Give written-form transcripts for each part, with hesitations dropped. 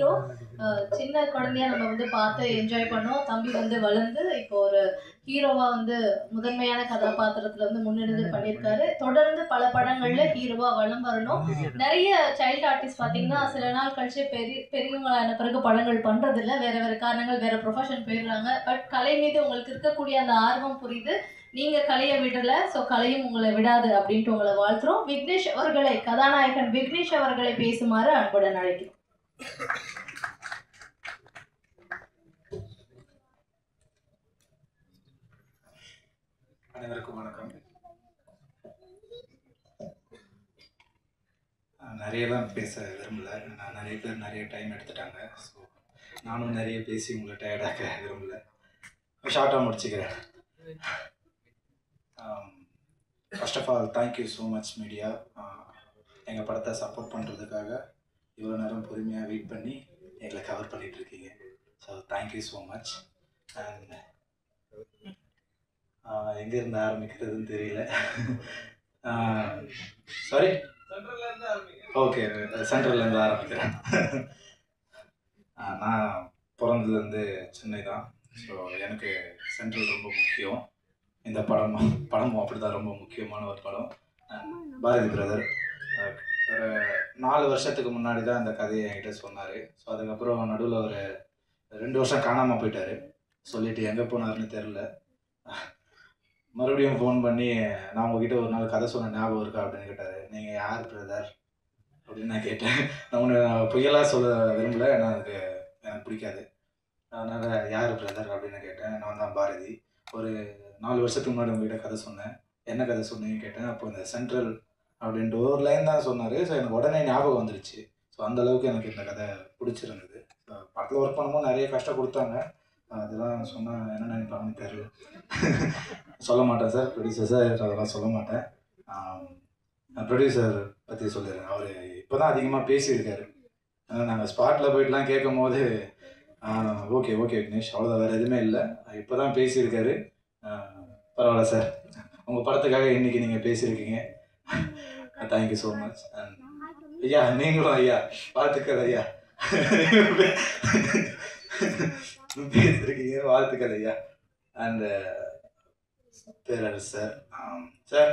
Hero. சின்ன குழந்தையா நம்ம வந்து பார்த்து என்ஜாய் பண்ணோம். தம்பி வந்து வளர்ந்து இப்போ ஒரு ஹீரோவா வந்து முதன்மையான கதாபாத்திரத்துல வந்து முன்னெடுத்து பண்ணியிருக்காரு. தொடர்ந்து பல படங்கள்ல ஹீரோவா வலம் வரணும். நிறைய சைல்டு ஆர்டிஸ்ட் பாத்தீங்கன்னா சில நாள் கழிச்சு பெரியவங்களான பிறகு படங்கள் பண்றது இல்ல, வேற வேற காரணங்கள், வேற ப்ரொஃபஷன் போயிடுறாங்க. பட் கலை மீது உங்களுக்கு இருக்கக்கூடிய அந்த ஆர்வம் புரியுது. நீங்க கலையை விடல, ஸோ கலையும் உங்களை விடாது அப்படின்ட்டு உங்களை வாழ்த்துறோம். விக்னேஷ் அவர்களை, கதாநாயகன் விக்னேஷ் அவர்களை பேசுமாறு அன்புடன் அழைக்கிறோம். அனைவருக்கும் வணக்கம். நிறையலாம் பேச விரும்பல. நிறைய பேர் நிறைய டைம் எடுத்துட்டாங்க. ஸோ நானும் நிறைய பேசி உங்களை டயர்டாக விரும்பல. ஷார்ட்டாக முடிச்சுக்கிறேன். First of all thank you so much media. எங்கள் படத்தை சப்போர்ட் பண்ணுறதுக்காக இவ்வளோ நேரம் பொறுமையாக வெயிட் பண்ணி எங்களை கவர் பண்ணிகிட்ருக்கீங்க. So thank you so much. And எங்கேருந்து ஆரம்பிக்கிறதுன்னு தெரியல. சாரி, ஓகே, சென்ட்ரல்லேருந்து ஆரம்பிக்கிறேன். நான் பிறந்ததுலேருந்து சென்னை தான். ஸோ எனக்கு சென்ட்ரல் ரொம்ப முக்கியம். இந்த படமும் அப்படி தான் ரொம்ப முக்கியமான ஒரு படம். பாரதி பிரதர் ஒரு 4 வருஷத்துக்கு முன்னாடி தான் இந்த கதையை என்கிட்ட சொன்னார். ஸோ அதுக்கப்புறம் நடுவில் ஒரு 2 வருஷம் காணாமல் போயிட்டார். சொல்லிவிட்டு எங்கே போனார்னு தெரில. மறுபடியும் ஃபோன் பண்ணி நான் உங்ககிட்ட ஒரு நாள் கதை சொன்ன ஞாபகம் இருக்கா அப்படின்னு கேட்டார். நீங்கள் யார் பிரதர் அப்படின்னு நான் கேட்டேன். நான் ஒன்று பொய்யெல்லாம் சொல்ல விரும்பலை, ஏன்னா எனக்கு பிடிக்காது. அதனால் யார் பிரதர் அப்படின்னு கேட்டேன். நான் தான் பாரதி. ஒரு 4 வருஷத்துக்கு முன்னாடி உங்ககிட்ட கதை சொன்னேன். என்ன கதை சொன்னீங்கன்னு கேட்டேன். அப்போ இந்த சென்ட்ரல் அப்படின்ட்டு ஒரு லைன் தான் சொன்னார். ஸோ எனக்கு உடனே ஞாபகம் வந்துருச்சு. ஸோ அந்தளவுக்கு எனக்கு இந்த கதை பிடிச்சிருந்தது. ஸோ படத்தில் ஒர்க் பண்ணும்போது நிறைய கஷ்டம் கொடுத்தாங்க. அதெல்லாம் சொன்னால் என்ன நினைப்பாங்கன்னு தெரியல. சொல்ல மாட்டேன் சார், ப்ரொடியூசர் சார், அதெல்லாம் சொல்ல மாட்டேன். ப்ரொடியூசர் பற்றி சொல்லிடுறேன். அவர் இப்போ தான் அதிகமாக பேசியிருக்காரு. நாங்கள் ஸ்பாட்டில் போயிட்டுலாம் கேட்கும் போது ஓகே விக்னேஷ், அவ்வளோதான், வேறு எதுவுமே இல்லை, இப்போ தான் பேசியிருக்காரு. பரவாயில்ல சார், உங்கள் படத்துக்காக இன்றைக்கி நீங்கள் பேசியிருக்கீங்க. Thank you so much. அண்ட் ஐயா, நீங்களும் ஐயா, வாழ்த்துக்கள் ஐயா, பேசியிருக்கீங்க, வாழ்த்துக்கள் ஐயா. And Perarasu sir, sir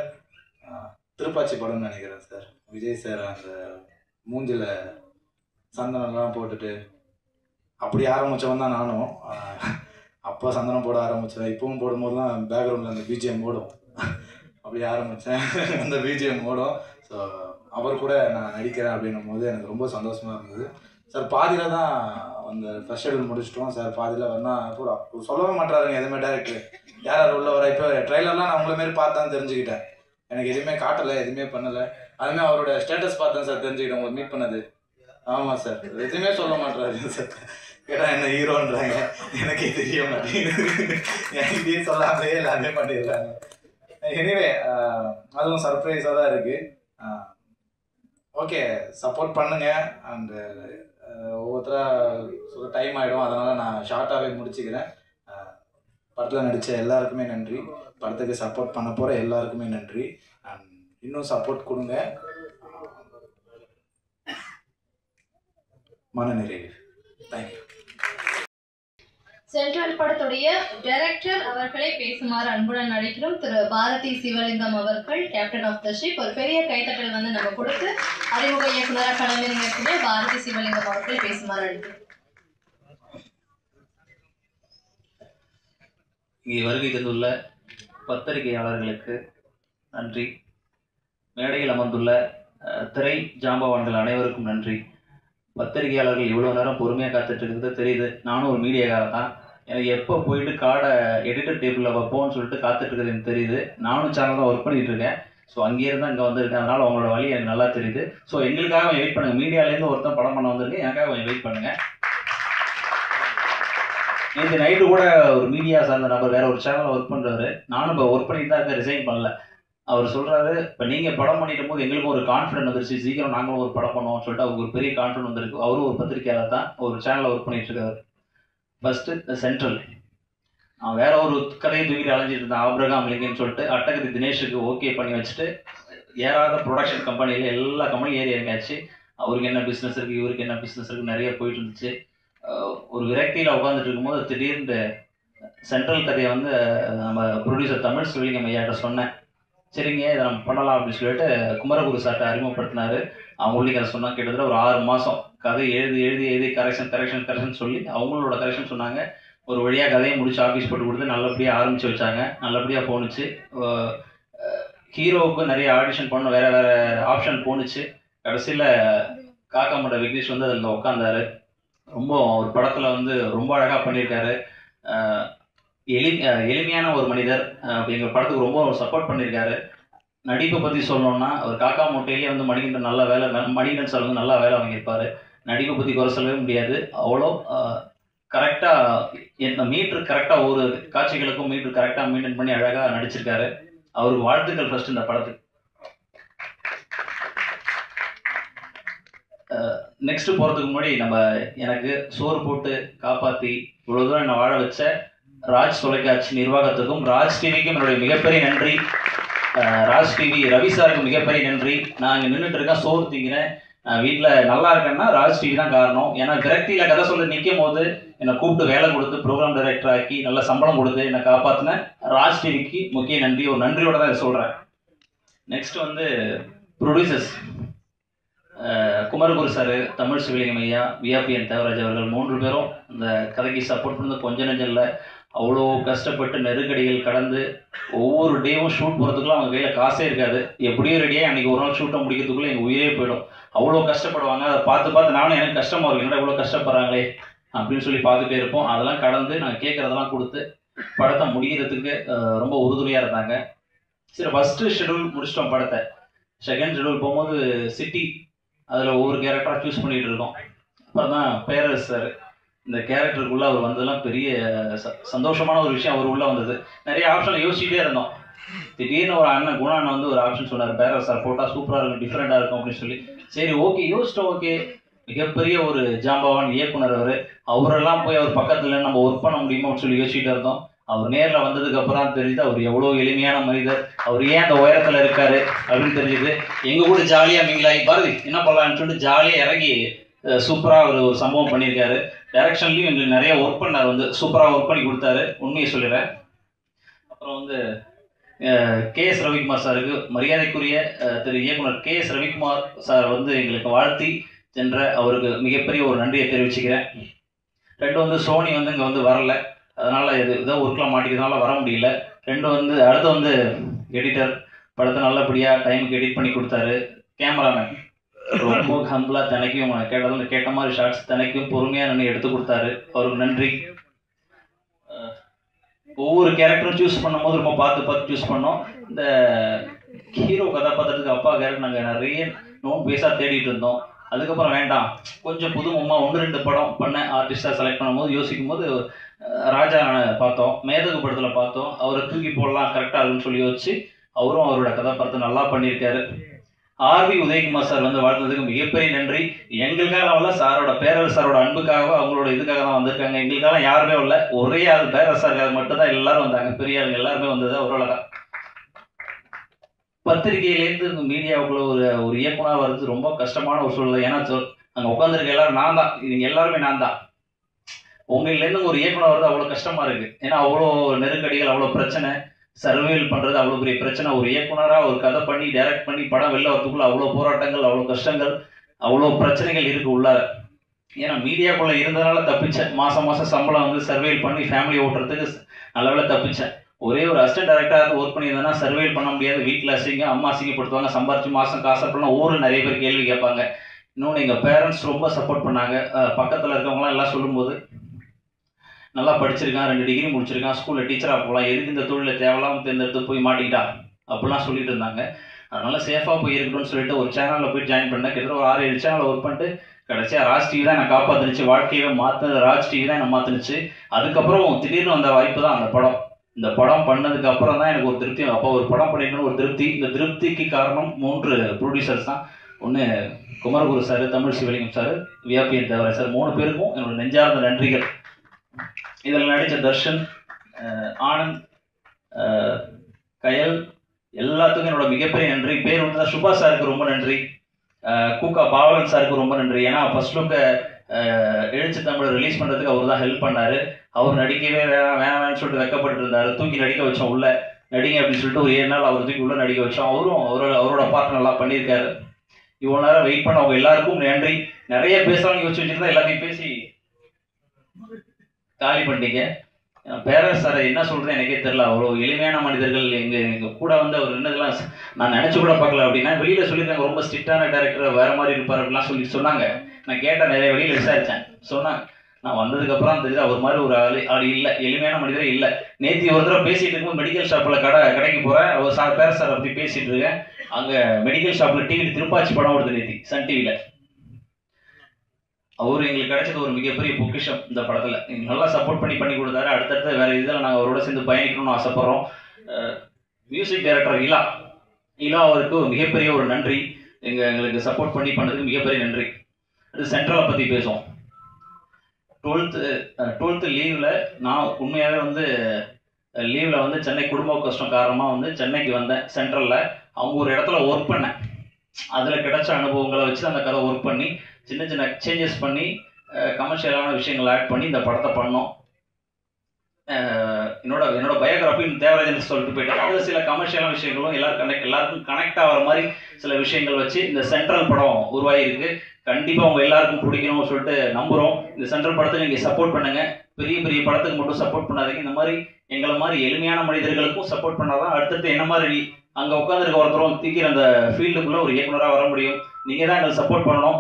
Thirupaachi படம்னு நினைக்கிறேன் சார். விஜய் சார் அந்த மூஞ்சில் சந்தனம்லாம் போட்டுட்டு அப்படி ஆரம்பித்தவன் தான் நானும். அப்போ சந்தனம் போட ஆரம்பித்தேன். இப்பவும் போடும்போது தான் பேக்ரவுண்டில் அந்த பிஜிஎம் ஓடும். அப்படி ஆரம்பித்தேன், அந்த பிஜிஎம் ஓடும். ஸோ அவர் கூட நான் நடிக்கிறேன் அப்படின்னும் போது எனக்கு ரொம்ப சந்தோஷமாக இருந்தது. சார் பாதியில் தான் அந்த ஃபர்ஸ்ட் ஷெடியூல் முடிச்சிட்டோம். சார் பாதியில் வரணும் பூரா சொல்லவே மாட்டாருங்க எதுவுமே. டேரக்டர் யார் உள்ள வர, இப்போ ட்ரெய்லர்லாம் நான் உங்களை மாரி பார்த்தான்னு தெரிஞ்சுக்கிட்டேன். எனக்கு எதுவுமே காட்டலை, எதுவுமே பண்ணலை. அதுமாதிரி அவரோட ஸ்டேட்டஸ் பார்த்தேன் சார், தெரிஞ்சுக்கிட்டேன் உங்களை மீட் பண்ணது. ஆமாம் சார், எதுவுமே சொல்ல மாட்டாரு சார். கேட்டால் என்ன ஹீரோன்றாங்க, எனக்கே தெரிய மாட்டேங்குது. என்கிட்டயே சொல்லாமலே எல்லாமே பண்ணிடுறாங்க. எனிவே அதுவும் சர்ப்ரைஸாக தான் இருக்குது. ஓகே, சப்போர்ட் பண்ணுங்கள். அண்டு ஒவ்வொருத்தராக டைம் ஆகிடும், அதனால் நான் ஷார்ட்டாகவே முடிச்சுக்கிறேன். படத்தில் நடித்த எல்லாருக்குமே நன்றி. படத்துக்கு சப்போர்ட் பண்ண போகிற எல்லாருக்குமே நன்றி. அண்ட் இன்னும் சப்போர்ட் கொடுங்க. மனநிறைவு. தேங்க்யூ. சென்ட்ரல் படத்துடைய டைரக்டர் அவர்களை பேசுமாறு அன்புடன் அழைக்கிறோம். திரு பாரதி சிவலிங்கம் அவர்கள், கேப்டன் ஆஃப் த ஷிப். ஒரு பெரிய கைத்தட்டல் வந்து நம்ம கொடுத்து அறிமுக இயக்குநராக களமிறங்கக்கூடிய பாரதி சிவலிங்கம் அவர்களை பேசுமாறு அழைக்கிறோம். இங்கே வருகை தந்துள்ள பத்திரிகையாளர்களுக்கு நன்றி. மேடையில் அமர்ந்துள்ள திரை ஜாம்பவான்கள் அனைவருக்கும் நன்றி. பத்திரிகையாளர்கள் இவ்வளோ நேரம் பொறுமையாக காத்துட்டு இருக்கிறது தெரியுது. நானும் ஒரு மீடியாக்காரர் தான். எனக்கு எப்போ போயிட்டு கார்டை எடிட்டர் டேபிளில் வைப்போம்னு சொல்லிட்டு காத்துட்டு இருக்கிறது எனக்கு தெரியுது. நானும் சேனல் தான் ஒர்க் பண்ணிகிட்டு இருக்கேன். ஸோ அங்கேருந்து தான் இங்கே வந்திருக்கேன். அதனால் அவங்களோட வழி எனக்கு நல்லா தெரியுது. ஸோ எங்களுக்காக வெயிட் பண்ணுங்கள். மீடியாலேருந்து ஒருத்தன் படம் பண்ண வந்திருக்கு, எனக்காக கொஞ்சம் வெயிட் பண்ணுங்கள். நேற்று நைட்டு கூட ஒரு மீடியா சார்ந்த நபர் வேறு ஒரு சேனலில் ஒர்க் பண்ணுறாரு. நானும் இப்போ ஒர்க் பண்ணிட்டு தான் இருக்கேன், ரிசைன் பண்ணல. அவர் சொல்கிறாரு, இப்போ நீங்கள் படம் பண்ணிட்டு போது எங்களுக்கும் ஒரு கான்ஃபிடென்ட் வந்துருச்சு, சீக்கிரம் நாங்களும் ஒரு படம் பண்ணுவோம்னு சொல்லிட்டு அவருக்கு ஒரு பெரிய கான்ஃபிடென்ட் வந்துருக்கு. அவரும் ஒரு பத்திரிக்கையாளர் தான், ஒரு சேனலில் ஒர்க் பண்ணிட்டு இருக்காரு. ஃபஸ்ட்டு சென்ட்ரல், நான் வேற ஒரு கதையை தூக்கிட்டு அலைஞ்சிட்டு இருந்தேன், ஆப்ரகாம் லிங்கன்னு சொல்லிட்டு. அட்டகத்தி தினேஷுக்கு ஓகே பண்ணி வச்சுட்டு ஏறாத ப்ரொடக்ஷன் கம்பெனியில் எல்லா கம்பெனியும் ஏறி இறங்கியாச்சு. அவருக்கு என்ன பிஸ்னஸ் இருக்குது, இவருக்கு என்ன பிஸ்னஸ் இருக்குது, நிறைய போயிட்டு இருந்துச்சு. ஒரு விரக்தியில் உட்காந்துட்டு இருக்கும்போது திடீர்னு சென்ட்ரல் கதையை வந்து நம்ம ப்ரொடியூசர் தமிழ் சிவலிங்கம் ஐயாட்ட சொன்னேன். சரிங்க இதை நம்ம பண்ணலாம் அப்படின்னு சொல்லிட்டு குமரகுரு சார்ட்ட அறிமுகப்படுத்தினார். அவங்களுக்கு அதை சொன்னால் கிட்டத்தட்ட ஒரு 6 மாதம் கதை எழுதி கரெக்ஷன் சொல்லி அவங்களோட கரெக்ஷன் சொன்னாங்க. ஒரு வழியாக கதையை முடிச்சு ஆஃபீஸ் போட்டு கொடுத்து நல்லபடியாக ஆரம்பித்து வச்சாங்க. நல்லபடியாக போணுச்சு. ஹீரோவுக்கு நிறைய ஆடிஷன் பண்ண வேறு ஆப்ஷன் போணுச்சு. கடைசியில் காக்காமோட விக்னேஷ் வந்து அதில் உட்காந்தாரு. ரொம்ப ஒரு படத்தில் வந்து ரொம்ப அழகாக பண்ணியிருக்காரு. எளிமையான ஒரு மனிதர். எங்கள் படத்துக்கு ரொம்ப சப்போர்ட் பண்ணியிருக்காரு. நடிப்பை பற்றி சொல்லணும்னா ஒரு காக்கா மூட்டையிலே வந்து மணிகண்டன் சார் வந்து நல்லா வேலை வாங்கியிருப்பார். நடிப்பை பற்றி குறை சொல்லவே முடியாது. அவ்வளோ கரெக்டாக இந்த மீட்ரு கரெக்டாக ஒரு காட்சிகளுக்கும் மீட்ரு கரெக்டாக மெயின்டைன் பண்ணி அழகாக நடிச்சிருக்காரு. அவருக்கு வாழ்த்துக்கள் ஃபர்ஸ்ட் இந்த படத்துக்கு. நெக்ஸ்ட் போகிறதுக்கு முன்னாடி எனக்கு சோறு போட்டு காப்பாற்றி இவ்வளோ தூரம் என்னை வாழ வச்ச ராஜ் தொலைக்காட்சி நிர்வாகத்துக்கும் ராஜ் டிவிக்கும் என்னுடைய மிகப்பெரிய நன்றி. ராஜ் டிவி ரவி சாருக்கு மிகப்பெரிய நன்றி. நான் இங்கே நின்றுட்டு இருக்கேன், சோறு திங்கிறேன், வீட்டில் நல்லா இருக்கேன்னா ராஜ் டிவி தான் காரணம். ஏன்னா விரக்தியில் கதை சொல்ல நிற்கும் போது என்னை கூப்பிட்டு வேலை கொடுத்து ப்ரோக்ராம் டைரக்டர் ஆக்கி நல்ல சம்பளம் கொடுத்து என்னை காப்பாற்றின ராஜ் டிவிக்கு முக்கிய நன்றி. ஒரு நன்றியோட தான் இதை சொல்கிறேன். நெக்ஸ்ட் வந்து ப்ரொடியூசர்ஸ் குமரகுரு சார், தமிழ் சிவலிங்கம் ஐயா, விஆர்பிஎன் தேவராஜ் அவர்கள் 3 பேரும் இந்த கதைக்கு சப்போர்ட் பண்ணது கொஞ்சம் நெஞ்சம் இல்லை. அவ்வளோ கஷ்டப்பட்டு நெருக்கடிகள் கடந்து ஒவ்வொரு டேவும் ஷூட் போகிறதுக்குலாம் அவங்க கையில் காசே இருக்காது. எப்படியும் ரெடியாக அன்றைக்கி ஒரு நாள் ஷூட்டை முடிக்கிறதுக்குள்ளே எங்கள் உயிரே போயிடும். அவ்வளோ கஷ்டப்படுவாங்க. அதை பார்த்து நானும் எனக்கு கஷ்டமாக இருக்கும், என்னடா இவ்வளோ கஷ்டப்படுறாங்களே அப்படின்னு சொல்லி பார்த்துட்டே இருப்போம். அதெல்லாம் கடந்து நாங்கள் கேட்குறதெல்லாம் கொடுத்து படத்தை முடிகிறதுக்கு ரொம்ப உறுதுணையாக இருந்தாங்க. சரி, ஃபஸ்ட்டு ஷெடியூல் முடிச்சிட்டோம் படத்தை. செகண்ட் ஷெடியூல் போகும்போது சிட்டி அதில் ஒவ்வொரு கேரக்டராக சூஸ் பண்ணிகிட்டு இருக்கோம். அப்புறம் தான் பேரரசு சார் இந்த கேரக்டருக்குள்ளே அவர் வந்ததெல்லாம் பெரிய சந்தோஷமான ஒரு விஷயம். அவர் உள்ளே வந்தது நிறைய ஆப்ஷன் யோசிச்சுட்டே இருந்தோம். திடீர்னு ஒரு குணா அண்ணன் வந்து ஒரு ஆப்ஷன் சொன்னார், பேரரசு சார் போட்டால் சூப்பராக இருக்கும், டிஃப்ரெண்ட்டாக இருக்கும் அப்படின்னு சொல்லி. சரி ஓகே யோசிச்சிட்டோம். ஓகே, மிகப்பெரிய ஒரு ஜாம்பவான் இயக்குனர் அவரெல்லாம் போய் அவர் பக்கத்தில் நம்ம ஒர்க் பண்ண முடியுமா அப்படின்னு சொல்லி யோசிச்சுட்டு இருந்தோம். அவர் நேரில் வந்ததுக்கு அப்புறம் தான் தெரியுது அவர் எவ்வளோ எளிமையான மனிதர், அவர் ஏன் அந்த உயரத்தில் இருக்காரு அப்படின்னு தெரிஞ்சுது. எங்கள் கூட ஜாலியாக மிங்கலாகி பாரதி என்ன பண்ணலான்னு சொல்லிட்டு ஜாலியாக இறங்கி சூப்பராக அவர் ஒரு சம்பவம் பண்ணியிருக்காரு. டைரக்ஷன்லையும் எங்களுக்கு நிறைய ஒர்க் பண்ணார், வந்து சூப்பராக ஒர்க் பண்ணி கொடுத்தாரு, உண்மையை சொல்லிடுறேன். அப்புறம் வந்து KS ரவிக்குமார் சாருக்கு, மரியாதைக்குரிய திரு இயக்குனர் KS ரவிக்குமார் சார் வந்து எங்களுக்கு வாழ்த்தி சென்ற அவருக்கு மிகப்பெரிய ஒரு நன்றியை தெரிவிச்சுக்கிறேன். 2 வந்து சோனி வந்து இங்கே வந்து வரல, அதனால் ஏதோ ஒர்க்கில் மாட்டிக்கிறதுனால வர முடியல. 2 வந்து அடுத்து வந்து எடிட்டர் படத்தை நல்லபடியாக டைமுக்கு எடிட் பண்ணி கொடுத்தாரு. கேமராமேன் ரொம்ப ஹம்பிளாக தினைக்கும் கேட்ட மாதிரி ஷார்ட்ஸ் தினைக்கும் பொறுமையாக நின்று எடுத்து கொடுத்தாரு, அவருக்கு நன்றி. ஒவ்வொரு கேரக்டரும் சூஸ் பண்ணும்போது ரொம்ப பார்த்து சூஸ் பண்ணோம். இந்த ஹீரோ கதாபாத்திரத்துக்கு அப்பா கேரக்டர் நாங்கள் நிறைய நோன் பேஸாக தேடிட்டு இருந்தோம். அதுக்கப்புறம் வேண்டாம், கொஞ்சம் புதுமுகமாக 1-2 படம் பண்ண ஆர்டிஸ்டாக செலக்ட் பண்ணும்போது யோசிக்கும் போது ராஜா பார்த்தோம், மேதகு படத்தில் பார்த்தோம், அவரை தூக்கி போடலாம் கரெக்டாக இருக்குன்னு சொல்லி யோசிச்சு அவரும் அவரோட கதாபாத்திரத்தை நல்லா பண்ணியிருக்காரு. RV உதயகுமார் சார் வந்து வாழ்ந்ததுக்கு மிகப்பெரிய நன்றி. எங்களுக்காக வரல, சாரோட பேரரசு சாரோட அன்புக்காக அவங்களோட இதுக்காக தான் வந்திருக்காங்க. எங்களுக்காக யாருமே வரல, ஒரே ஆள் பேரரசு சாருக்காக மட்டும்தான் எல்லாரும் வந்தாங்க. பெரிய ஆளுங்க எல்லாருமே வந்தது அவரோட தான். பத்திரிகையிலேருந்து மீடியாவுக்குள்ள ஒரு இயக்குனராக வர்றது ரொம்ப கஷ்டமான ஒரு சூழ்நிலை. ஏன்னா அங்கே உட்காந்துருக்க எல்லாரும் நான் தான், இவங்க எல்லாருமே நான் தான். உங்களிலேருந்து ஒரு இயக்குனர் வர்றது அவ்வளோ கஷ்டமாக இருக்குது. ஏன்னா அவ்வளோ நெருக்கடிகள், அவ்வளோ பிரச்சனை, சர்வேல் பண்ணுறது அவ்வளோ பெரிய பிரச்சனை. ஒரு இயக்குனராக ஒரு கதை பண்ணி டைரக்ட் பண்ணி படம் வெளில வரதுக்குள்ள அவ்வளோ போராட்டங்கள், அவ்வளோ கஷ்டங்கள், அவ்வளோ பிரச்சனைகள் இருக்குது உள்ளார. ஏன்னா மீடியாக்குள்ளே இருந்ததுனால தப்பிச்சேன். மாதம் சம்பளம் வந்து சர்வேல் பண்ணி ஃபேமிலி ஓட்டுறதுக்கு நல்லவேளை தப்பிச்சேன். ஒரே ஒரு அசிஸ்டன்ட் டைரக்டராக ஒர்க் பண்ணியிருந்தேன்னா சர்வேல் பண்ண முடியாது. வீட்டில் அம்மா அசிங்கப்படுத்துவாங்க, சம்பாரிச்சு மாதம் காசு அப்படின்னா ஊரில் நிறைய பேர் கேள்வி கேட்பாங்க. இன்னொன்று எங்கள் பேரண்ட்ஸ் ரொம்ப சப்போர்ட் பண்ணாங்க. பக்கத்தில் இருக்கவங்களாம் எல்லாம் சொல்லும்போது நல்லா படிச்சிருக்கான், 2 டிகிரி முடிச்சிருக்கான், ஸ்கூலில் டீச்சராக போகலாம், எதுக்கு இந்த தொழிலில் தேவையில்லாமல் தேர்ந்தெடுத்து போய் மாட்டிக்கிட்டான் அப்படிலாம் சொல்லிட்டு இருந்தாங்க. அதனால் சேஃபாக போய் இருக்கணும்னு சொல்லிட்டு ஒரு சேனலில் போய் ஜாயின் பண்ணேன். கிட்டத்தட்ட ஒரு 6-7 சேனலில் ஒர்க் பண்ணிட்டு கடைசியாக ராஜ் டிவி தான் என்னை காப்பாற்றுனுச்சு. வாழ்க்கையவே மாற்றினது ராஜ் டிவி தான் என்னை மாற்றினுச்சு. அதுக்கப்புறம் திடீர்னு வந்த வாய்ப்பு தான் அந்த படம். இந்த படம் பண்ணதுக்கு அப்புறம் தான் எனக்கு ஒரு திருப்தி. அப்போ ஒரு படம் பண்ணிக்கணும்னு ஒரு திருப்தி. இந்த திருப்திக்கு காரணம் 3 ப்ரொடியூசர்ஸ் தான். ஒன்று குமரகுரு சார், தமிழ் சிவலிங்கம் சார், விஆர்பிஎன் தேவராஜ் சார், 3 பேருக்கும் என்னோட நெஞ்சார்ந்த நன்றிகள். இதில் நடித்த தர்ஷன், ஆனந்த், கயல் எல்லாத்துக்கும் என்னோட மிகப்பெரிய நன்றி. பேர் வந்து சுபாஷ் சாருக்கு ரொம்ப நன்றி. கூக்கா பாவலன் சாருக்கு ரொம்ப நன்றி. ஏன்னா ஃபர்ஸ்ட் லுக்கை எழுச்சி தமிழை ரிலீஸ் பண்ணுறதுக்கு அவர் தான் ஹெல்ப் பண்ணார். அவர் நடிக்கவே வேணாம்னு சொல்லிட்டு வெக்கப்பட்டு இருந்தார். தூக்கி நடிக்க வச்சோம், உள்ள நடிங்க அப்படின்னு சொல்லிட்டு ஒரு 7 நாள் அவர் தூக்கி உள்ள நடிக்க வச்சோம். அவரோட பார்ட் நல்லா பண்ணியிருக்காரு. இவ்வளோ நேரம் வெயிட் பண்ண அவங்க எல்லாருக்கும் நன்றி. நிறைய பேசலாம் யோசிச்சு வச்சுருந்தா எல்லாத்தையும் பேசி காலி பண்ணிட்டீங்க. பேரரசு சார் என்ன சொல்கிறது எனக்கே தெரியல. அவ்வளோ எளிமையான மனிதர்கள் எங்கள் கூட வந்து அவர் என்னதெல்லாம் நான் நினச்சி கூட பார்க்கல. அப்படின்னா வெளியில் சொல்லியிருக்காங்க ரொம்ப ஸ்ட்ரிக்டான டேரக்டர் வேறு மாதிரி இருப்பார் அப்படிலாம் சொன்னாங்க. நான் கேட்டேன், நிறைய வெளியில் விசாரித்தேன். சொன்னாங்க நான் வந்ததுக்கப்புறம் தெரியுது அவர் மாதிரி ஒரு ஆள் இல்லை, எளிமையான மனிதரே இல்லை. நேற்று ஒரு தடவை பேசிகிட்டு இருக்கும்போது மெடிக்கல் ஷாப்பில் கடைக்கு போகிறேன். அவர் பேரரசு சார் பற்றி பேசிகிட்டு இருக்கேன். அங்கே மெடிக்கல் ஷாப்பில் டிவியில் திருப்பாச்சி படம் ஓடுது நேற்று சன் டிவியில். அவர் எங்களுக்கு கிடைச்சது ஒரு மிகப்பெரிய பொக்கிஷம் இந்த படத்தில். எங்களுக்கு நல்லா சப்போர்ட் பண்ணி கொடுத்தாரு. அடுத்தடுத்து வேறு இதில் நாங்கள் அவரோட சேர்ந்து பயணிக்கணும்னு ஆசைப்பட்றோம். மியூசிக் டைரக்டர் இலா அவருக்கு ஒரு மிகப்பெரிய ஒரு நன்றி. எங்களுக்கு சப்போர்ட் பண்ணதுக்கு மிகப்பெரிய நன்றி. அது சென்ட்ரலை பற்றி பேசுவோம். 12th லீவில் நான் உண்மையாகவே வந்து லீவில் வந்து சென்னை குடும்ப கஷ்டம் காரணமாக வந்து சென்னைக்கு வந்தேன். சென்ட்ரலில் அவங்க ஒரு இடத்துல ஒர்க் பண்ணேன். அதில் கிடைச்ச அனுபவங்களை வச்சு அந்த கதை ஒர்க் பண்ணி சின்ன சின்ன சேஞ்சஸ் பண்ணி கமர்ஷியலான விஷயங்களை ஆட் பண்ணி இந்த படத்தை பண்ணோம். என்னோட பயோகிராஃபின்னு தேவராஜன் சொல்லிட்டு போயிட்டாங்க. அதில் சில கமர்ஷியலான விஷயங்களும் எல்லாருக்கும் கனெக்ட் ஆகிற மாதிரி சில விஷயங்கள் வச்சு இந்த சென்ட்ரல் படம் உருவாகிருக்கு. கண்டிப்பாக அவங்க எல்லாருக்கும் பிடிக்கணும்னு சொல்லிட்டு நம்புகிறோம். இந்த சென்ட்ரல் படத்தை நீங்கள் சப்போர்ட் பண்ணுங்கள். பெரிய பெரிய படத்துக்கு மட்டும் சப்போர்ட் பண்ணாதீங்க. இந்த மாதிரி எங்களை மாதிரி எளிமையான மனிதர்களுக்கும் சப்போர்ட் பண்ணாதான் அடுத்தடுத்து என்ன மாதிரி அங்கே உட்காந்துருக்க ஒருத்தரும் தூக்கிற அந்த ஃபீல்டுக்குள்ளே ஒரு இயக்குனராக வர முடியும். நீங்கள் தான் எங்களுக்கு சப்போர்ட் பண்ணணும்.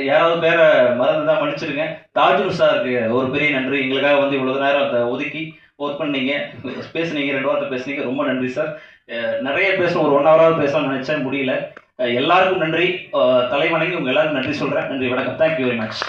யாராவது பேரை மறந்து தான் மன்னிச்சிருங்க. தாஜூர் சாருக்கு ஒரு பெரிய நன்றி. எங்களுக்காக வந்து இவ்வளோ நேரம் அதை ஒதுக்கி ஒர்க் பண்ணீங்க, பேசுனீங்க, 2 வார்த்தை பேசுனீங்க. ரொம்ப நன்றி சார். நிறைய பேசணும், ஒரு 1 ஹவராவது பேசணும்னு நினச்சேன், முடியல. எல்லாருக்கும் நன்றி. தலைவணங்கி உங்கள் எல்லாருக்கும் நன்றி சொல்கிறேன். நன்றி, வணக்கம். Thank you very much.